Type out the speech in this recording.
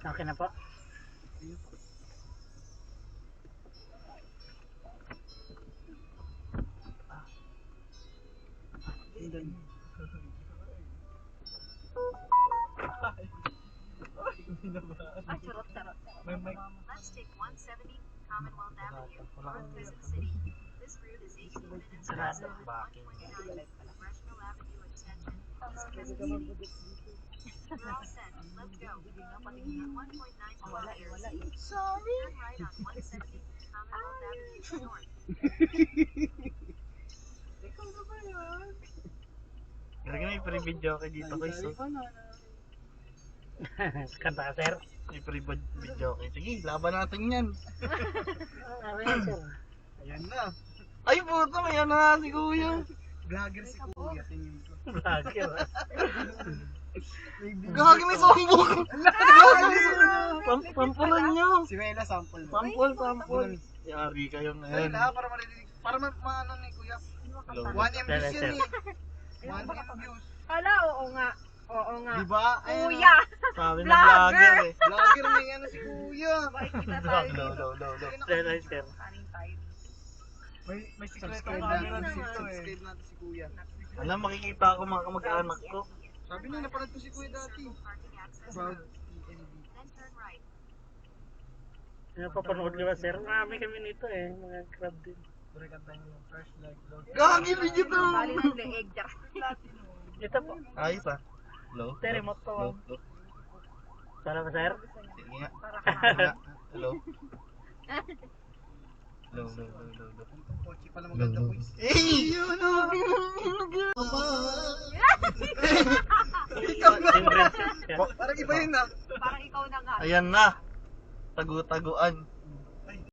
Okay na po. Let's take 170 Commonwealth Avenue, North Quezon City. This route is 18 minutes faster than 129 Congressional Avenue extension, East Quezon City. We're all set. Let's go. 1.9 miles. Sorry. Turn right on 170 Commonwealth Avenue North. Ikaw na ba yan? Talaga may pre-video ka dito guys. So. Kanta ka, sir. May pre-video ka. Sige, laban natin yan. Ayan na. Ay puto, may ano na si kuya. Vlogger si Kuya. Tingin ko. Vlogger. Gagi may sumbong. Pampulan nyo. Si Mela sample mo. Sample. Yari kayo Ayun ngayon. na, para marinig. Para maano ni Kuya. 1M views yun eh. 1M views. Hala, oo nga. Oo nga. Diba? Ayun, Kuya! Sabi na vlogger eh. Vlogger may ano si Kuya. Makikita tayo. Low. Sir. Kanin tayo. May secret Subscribe ang natin camera si dito Kuya. eh. Subscribe natin si Kuya. Alam, makikita ako mga kamag-anak ko. Sabi niya, napanood ko si Kuya dati. Parking access Proud road. END. Then turn right. Napapanood nyo ba, sir? Marami kami nito eh. Mga crab din. Pure kanta niyo. First like love. Gagi, video to. Bali ng leeg. Ito po. Ayos ah. Low. Sir, remote ko. Low. Sana ba, sir? Sige nga. Para Hello. Low. Ang kotse pala maganda boys. Eh! Yun o! Siyempre, sir. Parang iba yun ah. parang ikaw na nga. Ayan na. Tagu-taguan.